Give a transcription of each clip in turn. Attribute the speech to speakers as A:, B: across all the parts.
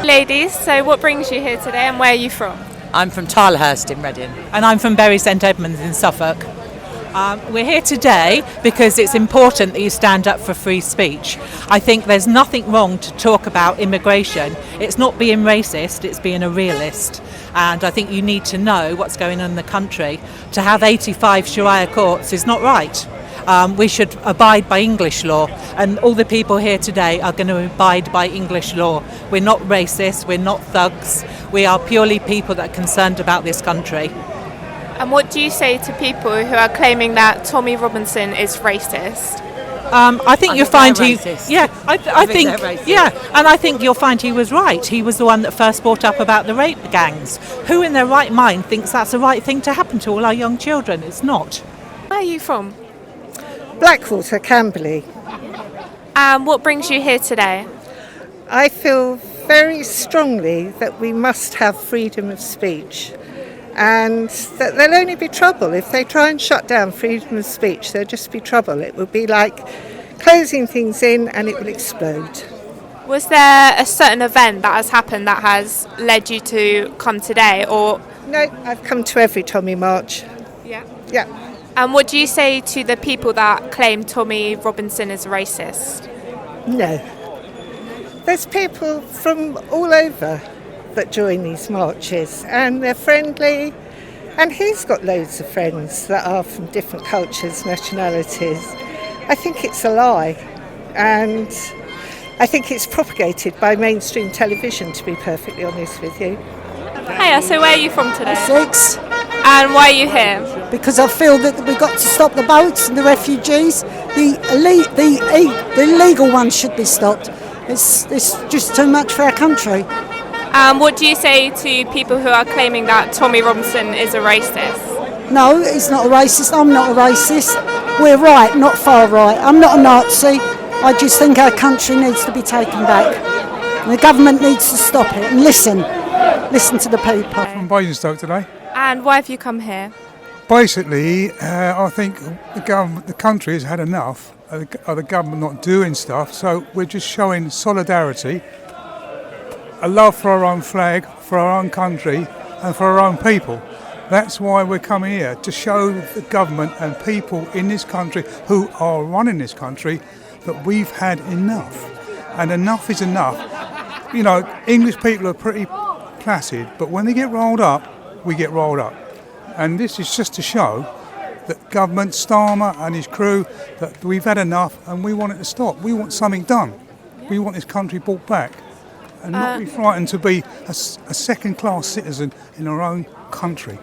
A: Ladies, so what brings you here today and where are you from?
B: I'm from Tilehurst in Reading.
C: And I'm from Bury St Edmunds in Suffolk. We're here today because it's important that you stand up for free speech. I think there's nothing wrong to talk about immigration. It's not being racist, it's being a realist. And I think you need to know what's going on in the country. To have 85 Sharia courts is not right. We should abide by English law, and all the people here today are going to abide by English law. We're not racist, we're not thugs, we are purely people that are concerned about this country.
A: And what do you say to people who are claiming that Tommy Robinson is racist?
C: I think you'll find he,
B: racist.
C: yeah, I think,
B: they're racist.
C: yeah, and I think you'll find he was right. He was the one that first brought up about the rape gangs. Who in their right mind thinks that's the right thing to happen to all our young children? It's not.
A: Where are you from?
D: Blackwater, Camberley.
A: And what brings you here today?
D: I feel very strongly that we must have freedom of speech, and that there'll only be trouble if they try and shut down freedom of speech. There'll just be trouble. It will be like closing things in and it will explode.
A: Was there a certain event that has happened that has led you to come today, or?
D: No, I've come to every Tommy March.
A: Yeah.
D: Yeah.
A: And what do you say to the people that claim Tommy Robinson is racist?
D: No. There's people from all over that join these marches, and they're friendly, and he's got loads of friends that are from different cultures, nationalities. I think it's a lie, and I think it's propagated by mainstream television, to be perfectly honest with you.
A: Hiya, so where are you from today?
E: Essex,
A: And why are you here?
E: because I feel that we've got to stop the boats and the refugees. The illegal ones should be stopped. It's just too much for our country.
A: What do you say to people who are claiming that Tommy Robinson is a racist?
E: No, he's not a racist. I'm not a racist. We're right, not far right. I'm not a Nazi. I just think our country needs to be taken back. And the government needs to stop it and listen to the people.
F: From Basingstoke today.
A: And why have you come here?
F: Basically, I think the country has had enough of the government not doing stuff, so we're just showing solidarity, a love for our own flag, for our own country and for our own people. That's why we're coming here, to show the government and people in this country who are running this country that we've had enough. And enough is enough. You know, English people are pretty placid, but when they get rolled up, we get rolled up. And this is just to show that government, Starmer and his crew, that we've had enough and we want it to stop. We want something done. We want this country brought back and not be frightened to be a second-class citizen in our own country.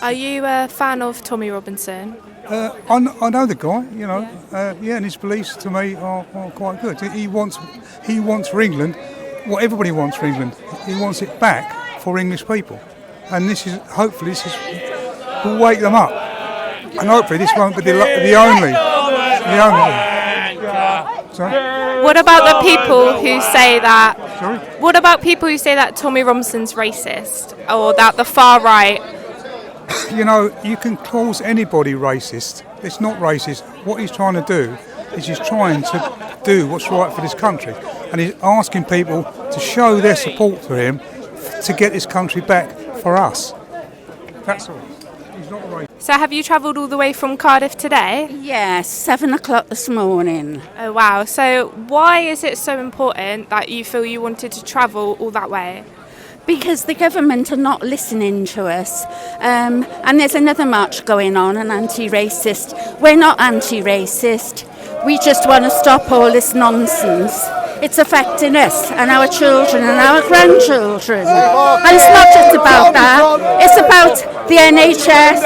A: Are you a fan of Tommy Robinson?
F: I know the guy, you know, and his beliefs to me are quite good. He wants for England what everybody wants for England. He wants it back for English people. And hopefully this will wake them up. And hopefully this won't be the only. Sorry?
A: What about the people who say that?
F: Sorry?
A: What about people who say that Tommy Robinson's racist, or that the far right?
F: You know, you can call anybody racist. It's not racist. What he's trying to do is he's trying to do what's right for this country. And he's asking people to show their support for him to get this country back for us. That's all. He's not racist.
A: So have you travelled all the way from Cardiff today?
G: Yes, 7 o'clock this morning.
A: Oh wow, so why is it so important that you feel you wanted to travel all that way?
G: Because the government are not listening to us. And there's another march going on, an anti-racist. We're not anti-racist. We just want to stop all this nonsense. It's affecting us and our children and our grandchildren. And it's not just about that. It's about the NHS,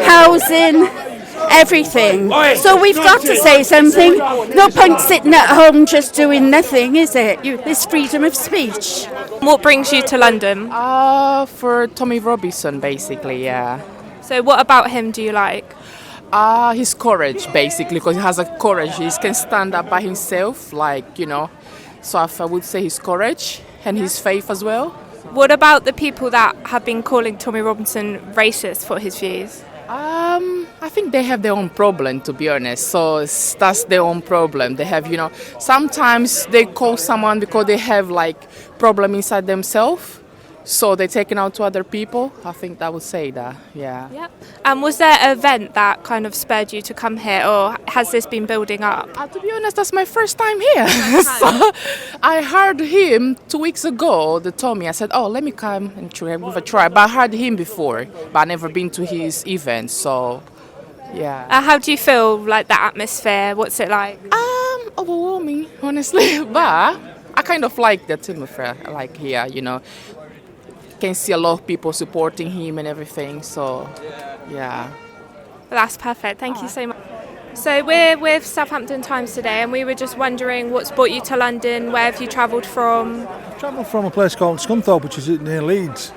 G: housing, everything. So we've got to say something. No point sitting at home just doing nothing, is it? It's freedom of speech.
A: What brings you to London?
H: For Tommy Robinson, basically, yeah.
A: So what about him do you like?
H: His courage, basically, because he has a courage. He can stand up by himself, like, you know. So I would say his courage and his faith as well.
A: What about the people that have been calling Tommy Robinson racist for his views?
H: I I think they have their own problem, to be honest. So that's their own problem. They have, sometimes they call someone because they have like problem inside themselves. So they're taking out to other people. I think that would say that, yeah.
A: Yep. And was there an event that kind of spurred you to come here, or has this been building up?
H: To be honest, that's my first time here. So I heard him 2 weeks ago. They told me, I said, let me come and give a try. But I heard him before, but I never been to his event, so yeah.
A: How do you feel like the atmosphere? What's it like?
H: Overwhelming, honestly. But I kind of like the atmosphere, like here, Can see a lot of people supporting him and everything, so yeah.
A: That's perfect, thank you so much. So we're with Southampton Times today, and we were just wondering what's brought you to London. Where have you travelled from?
I: I've travelled from a place called Scunthorpe, which is near Leeds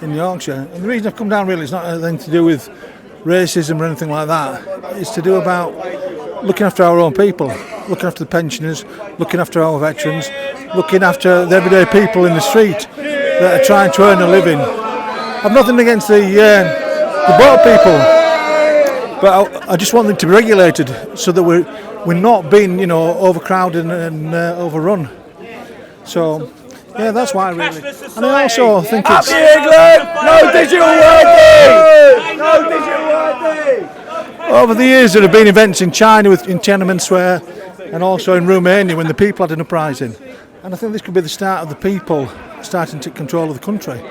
I: in Yorkshire, and the reason I've come down really is not anything to do with racism or anything like that. It's to do about looking after our own people, looking after the pensioners, looking after our veterans, looking after the everyday people in the street that are trying to earn a living. I've nothing against the boat people, but I just want them to be regulated so that we're not being, overcrowded and overrun. So, yeah, that's why really. And I also think it's...
J: Happy England! No digital wording! No digital wording!
I: Over the years there have been events in China, in Tiananmen Square, and also in Romania when the people had an uprising. And I think this could be the start of the people starting to take control of the country.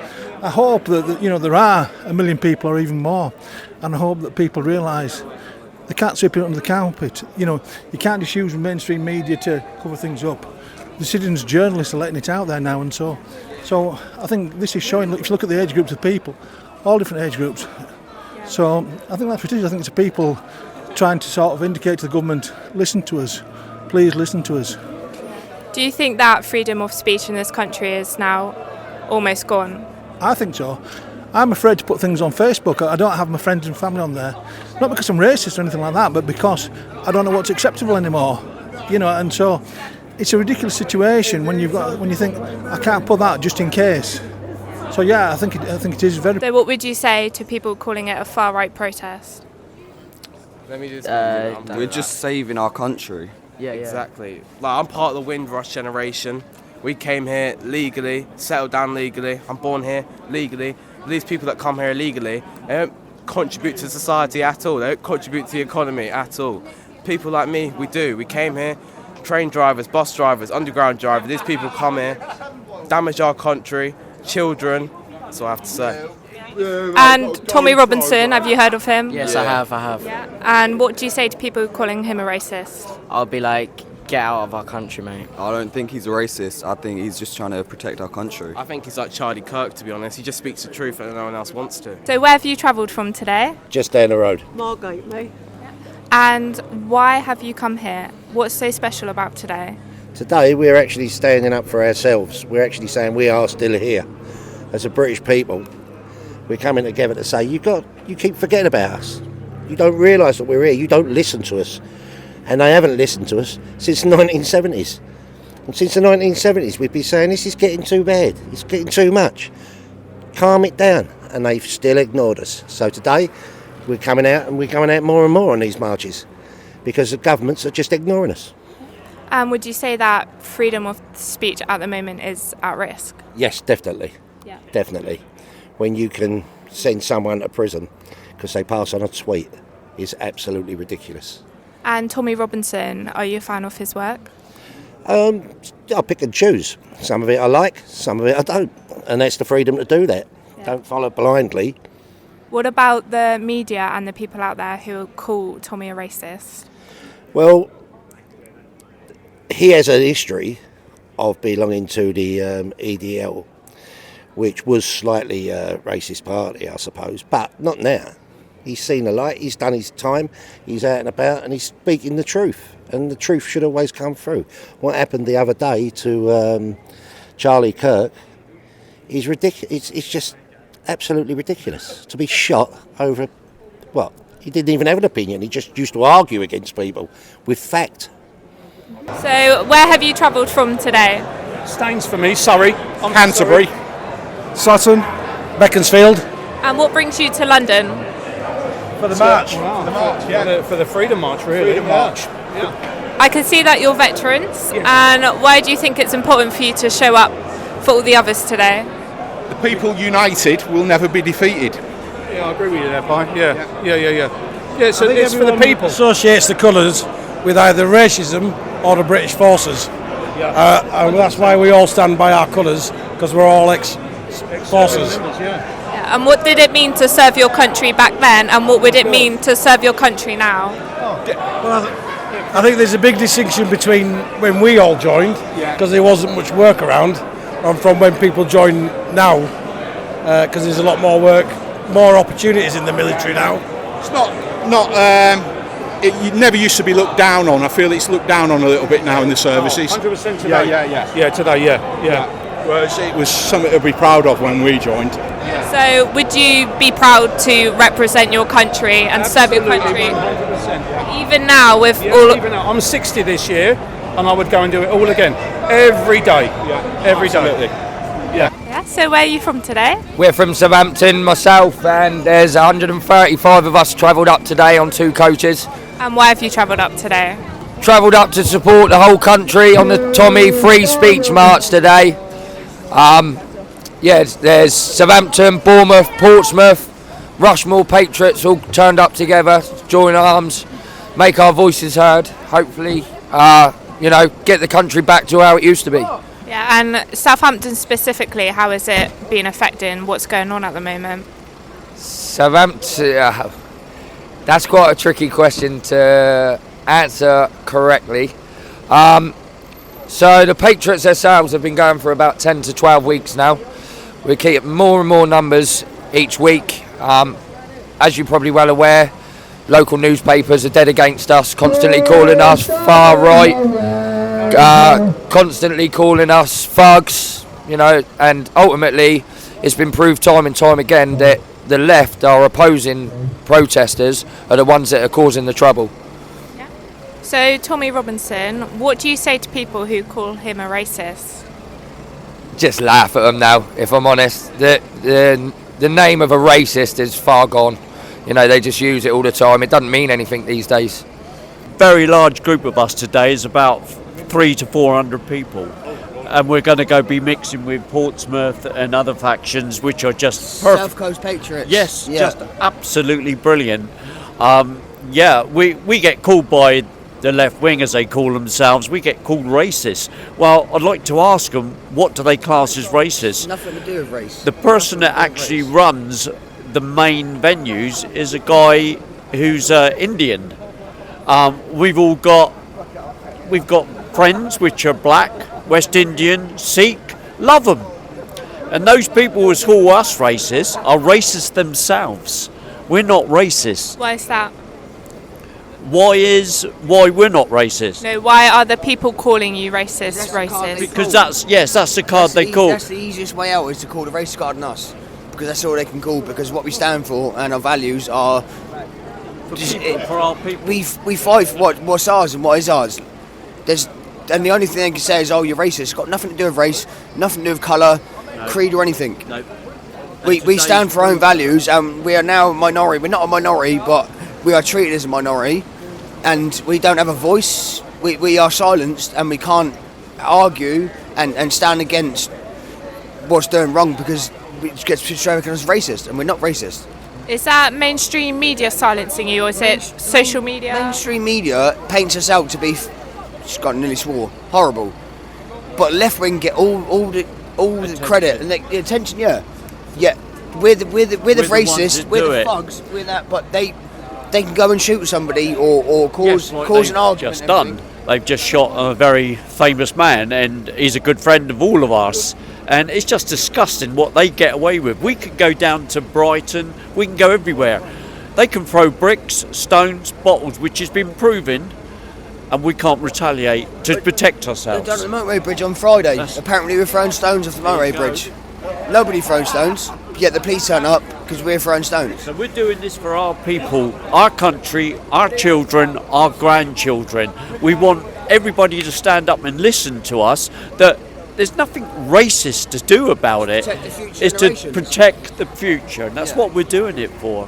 I: I hope that there are 1 million people or even more, and I hope that people realise they can't sweep it under the carpet. You can't just use mainstream media to cover things up. The citizens, journalists are letting it out there now, and so I think this is showing. If you look at the age groups of people, all different age groups. So I think that's what it is. I think it's the people trying to sort of indicate to the government, listen to us, please listen to us.
A: Do you think that freedom of speech in this country is now almost gone?
I: I think so. I'm afraid to put things on Facebook. I don't have my friends and family on there. Not because I'm racist or anything like that, but because I don't know what's acceptable anymore. And so it's a ridiculous situation when you think I can't put that just in case. So yeah, I think it is very.
A: So what would you say to people calling it a far right protest?
J: Let me just.
K: We're just saving our country.
J: Yeah, exactly. Like, I'm part of the Windrush generation. We came here legally, settled down legally. I'm born here legally. These people that come here illegally, they don't contribute to society at all. They don't contribute to the economy at all. People like me, we do. We came here, train drivers, bus drivers, underground drivers. These people come here, damage our country, children. That's what I have to say.
A: And Tommy Robinson, have you heard of him?
L: Yes, I have.
A: Yeah. And what do you say to people calling him a racist?
L: I'll be like, get out of our country, mate.
K: I don't think he's a racist. I think he's just trying to protect our country.
J: I think he's like Charlie Kirk, to be honest. He just speaks the truth and no one else wants to.
A: So where have you travelled from today?
M: Just down the road.
E: Margate, mate.
A: And why have you come here? What's so special about today?
M: Today we're actually standing up for ourselves. We're actually saying we are still here. As a British people, we're coming together to say you keep forgetting about us. You don't realise that we're here. You don't listen to us. And they haven't listened to us since the 1970s. And since the 1970s we've been saying this is getting too bad. It's getting too much. Calm it down. And they've still ignored us. So today we're coming out, and we're coming out more and more on these marches because the governments are just ignoring us.
A: Would you say that freedom of speech at the moment is at risk?
M: Yes, definitely.
A: Yeah.
M: Definitely. When you can send someone to prison because they pass on a tweet is absolutely ridiculous.
A: And Tommy Robinson, are you a fan of his work?
M: I pick and choose. Some of it I like, some of it I don't. And that's the freedom to do that. Yeah. Don't follow blindly.
A: What about the media and the people out there who call Tommy a racist?
M: Well, he has a history of belonging to the EDL, which was slightly a racist party, I suppose, but not now. He's seen the light, he's done his time, he's out and about, and he's speaking the truth, and the truth should always come through. What happened the other day to Charlie Kirk is ridiculous. It's just absolutely ridiculous to be shot over, well, he didn't even have an opinion, he just used to argue against people with fact.
A: So where have you travelled from today?
N: Staines for me, Surrey, Canterbury, Sutton, Beaconsfield.
A: And what brings you to London?
N: For the march. For the Freedom March, really.
O: Freedom March.
A: I can see that you're veterans, and why do you think it's important for you to show up for all the others today?
O: The people united will never be defeated.
N: Yeah, I agree with you there, Pi. Yeah, so it's for the people.
P: Associates the colours with either racism or the British forces. And that's why we all stand by our colours, because we're all ex-forces.
A: Yeah, and what did it mean to serve your country back then, and what would it mean to serve your country now?
P: Well, I think there's a big distinction between when we all joined, because there wasn't much work around, and from when people join now, because there's a lot more work, more opportunities in the military now.
O: It's it never used to be looked down on. I feel it's looked down on a little bit now in the services.
N: 100% today. Yeah, today, yeah.
O: Well, it was something to be proud of when we joined.
A: So would you be proud to represent your country and serve your country?
N: 100%.
A: Even now with
N: Even now, I'm 60 this year, and I would go and do it all again. Every day. Every day.
A: Yeah, so where are you from today?
L: We're from Southampton, myself, and there's 135 of us travelled up today on 2 coaches.
A: And why have you travelled up today?
L: Travelled up to support the whole country on the Tommy Free Speech March today. There's Southampton, Bournemouth, Portsmouth, Rushmore Patriots all turned up together, join arms, make our voices heard, hopefully, get the country back to how it used to be.
A: Yeah, and Southampton specifically, how is it being affecting what's going on at the moment?
L: Southampton, that's quite a tricky question to answer correctly. So the Patriots themselves have been going for about 10 to 12 weeks now. We keep more and more numbers each week. As you're probably well aware, local newspapers are dead against us, constantly calling us far right, constantly calling us thugs, and ultimately it's been proved time and time again that the left are opposing protesters are the ones that are causing the trouble.
A: So Tommy Robinson, what do you say to people who call him a racist?
L: Just laugh at them now, if I'm honest. The name of a racist is far gone. They just use it all the time. It doesn't mean anything these days.
Q: Very large group of us today is about 300 to 400 people. And we're going to go be mixing with Portsmouth and other factions, which are just perfect.
R: South Coast Patriots.
Q: Yes, just absolutely brilliant. We get called by the left wing, as they call themselves. We get called racist. Well, I'd like to ask them, what do they class as racist?
R: Nothing to do with race.
Q: The person that actually runs the main venues is a guy who's Indian. We've got friends which are black, West Indian, Sikh, love them. And those people who call us racist are racist themselves. We're not racist.
A: Why is that?
Q: Why we're not racist?
A: No, why are the people calling you racist?
Q: Because that's the card they call.
R: That's the easiest way out, is to call the racist card on us, because that's all they can call. Because what we stand for and our values are
Q: for our people.
R: We fight for what's ours and what is ours. And the only thing they can say is, "Oh, you're racist." It's got nothing to do with race, nothing to do with colour, creed, or anything.
Q: No.
R: We stand for our own values, and we are now a minority. We're not a minority, but we are treated as a minority, and we don't have a voice. We are silenced, and we can't argue and stand against what's doing wrong, because it gets portrayed as racist, and we're not racist.
A: Is that mainstream media silencing you, or is it social media?
R: Mainstream media paints us out to be, nearly swore, horrible. But left wing get all the credit and the attention. Yeah, we're the racist, we're the thugs, we're that. But they can go and shoot somebody or cause an argument.
Q: Just done. They've just shot a very famous man, and he's a good friend of all of us. And it's just disgusting what they get away with. We could go down to Brighton, we can go everywhere. They can throw bricks, stones, bottles, which has been proven, and we can't retaliate to protect ourselves.
R: They've done the motorway bridge on Friday. Apparently we're throwing stones off the motorway bridge. Nobody thrown stones, yet the police turn up because we're throwing stones.
Q: So we're doing this for our people, our country, our children, our grandchildren. We want everybody to stand up and listen to us, that there's nothing racist to do about it. It's to protect the future, and that's what we're doing it for.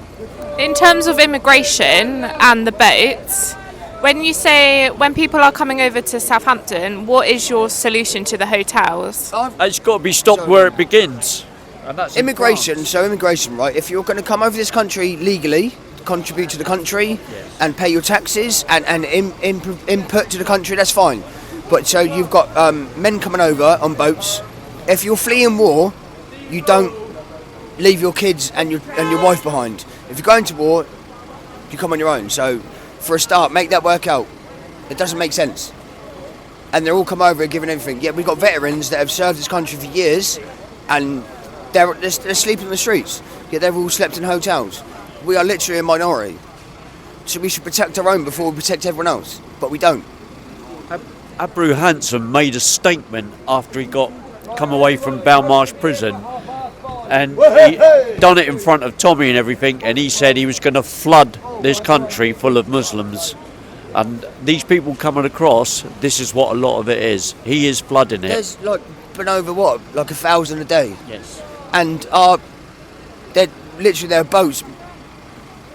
A: In terms of immigration and the boats, when people are coming over to Southampton, what is your solution to the hotels?
Q: It's got to be stopped where it begins. And that's
R: Immigration, right? If you're going to come over this country legally, contribute to the country, and pay your taxes and input to the country, that's fine. But so you've got men coming over on boats. If you're fleeing war, you don't leave your kids and your wife behind. If you're going to war, you come on your own. So, for a start, make that work out. It doesn't make sense. And they're all come over and giving everything. Yet we've got veterans that have served this country for years, and they're sleeping in the streets. Yet they've all slept in hotels. We are literally a minority. So we should protect our own before we protect everyone else. But we don't.
Q: Abreu Hanson made a statement after he come away from Belmarsh prison, and he done it in front of Tommy and everything, and he said he was going to flood this country full of Muslims. And these people coming across, this is what a lot of it is. He is flooding it.
R: There's been over 1,000 a day.
Q: Yes.
R: And there are boats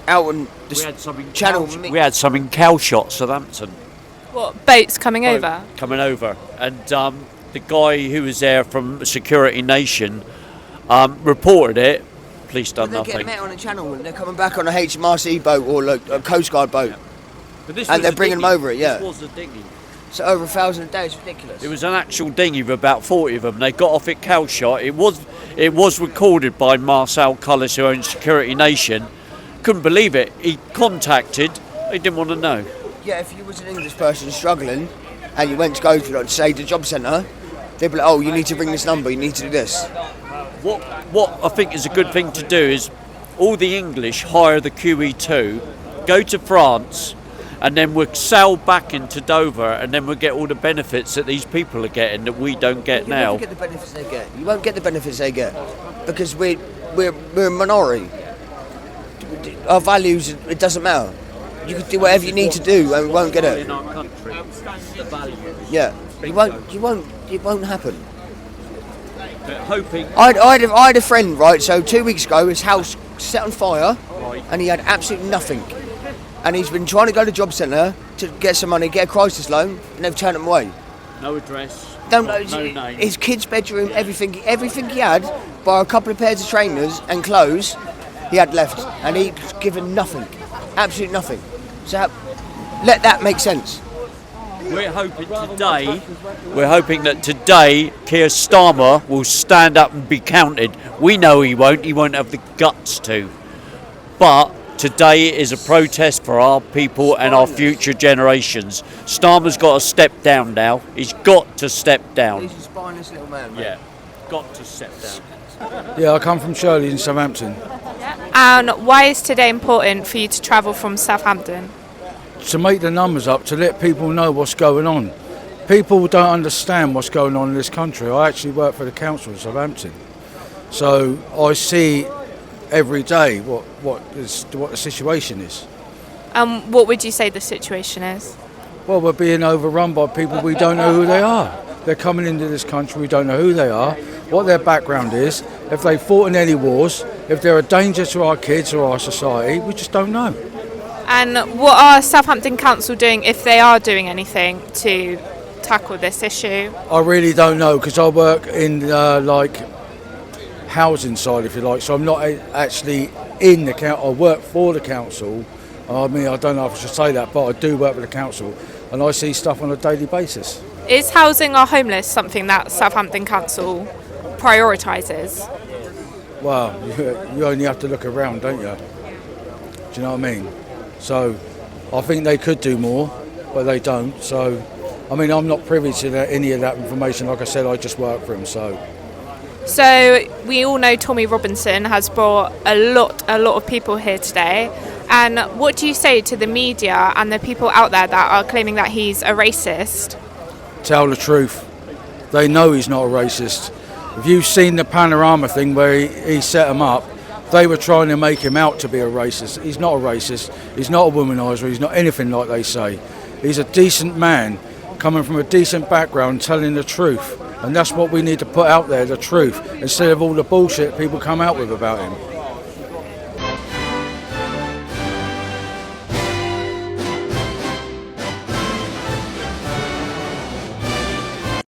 R: out on the channel.
Q: We had some in Cowshot, Southampton.
A: What, boats coming over?
Q: Coming over. And the guy who was there from Security Nation reported it. Police done nothing.
R: They're getting out on the channel and they're coming back on a HMRC boat or a Coast Guard boat. And they're bringing them over it,
Q: This was a dinghy.
R: So over 1,000 a day, it's ridiculous.
Q: It was an actual dinghy with about 40 of them. They got off at Cowshot. It was recorded by Marcel Cullis, who owns Security Nation. Couldn't believe it. He contacted. They didn't want to know.
R: Yeah, if you was an English person struggling and you went to go to, say, the job centre, they'd be like, oh, you need to ring this number, you need to do this.
Q: What I think is a good thing to do is all the English hire the QE2, go to France, and then we'll sail back into Dover, and then we'll get all the benefits that these people are getting that we don't get now.
R: You won't get the benefits they get. You won't get the benefits they get because we're a minority. Our values, it doesn't matter. You can do whatever you need to do, and we won't get it.
Q: In our country, the values.
R: Yeah, it won't happen.
Q: But hoping.
R: I had a friend, right? So 2 weeks ago, his house set on fire, and he had absolutely nothing. And he's been trying to go to the job centre to get some money, get a crisis loan, and they've turned him away.
Q: No address.
R: No
Q: name.
R: His kid's bedroom, everything he had, bar a couple of pairs of trainers and clothes, he had left, and he'd given nothing, absolutely nothing. So let that make sense.
Q: We're hoping that today Keir Starmer will stand up and be counted. We know he won't have the guts to. But today is a protest for our people and our future generations. Starmer's got to step down now. He's got to step down.
R: He's a spineless little man, mate.
Q: Yeah, got to step down.
P: Yeah, I come from Shirley in Southampton.
A: And why is today important for you to travel from Southampton?
P: To make the numbers up, to let people know what's going on. People don't understand what's going on in this country. I actually work for the council in Southampton, so I see every day what the situation is.
A: What would you say the situation is?
P: Well, we're being overrun by people we don't know who they are. They're coming into this country, we don't know who they are, what their background is, if they fought in any wars, if they're a danger to our kids or our society, we just don't know.
A: And what are Southampton Council doing, if they are doing anything, to tackle this issue?
P: I really don't know, because I work in housing side, if you like, so I'm not actually in the council. I work for the council. I mean, I don't know if I should say that, but I do work for the council, and I see stuff on a daily basis.
A: Is housing or homeless something that Southampton Council prioritises?
P: Well, you only have to look around, don't you? Do you know what I mean? So I think they could do more, but they don't. So, I mean, I'm not privy to any of that information. Like I said, I just work for them, So
A: we all know Tommy Robinson has brought a lot of people here today. And what do you say to the media and the people out there that are claiming that he's a racist?
P: Tell the truth. They know he's not a racist. If you've seen the Panorama thing where he set them up, they were trying to make him out to be a racist. He's not a racist. He's not a womaniser. He's not anything like they say. He's a decent man coming from a decent background, telling the truth. And that's what we need to put out there, the truth, instead of all the bullshit people come out with about him.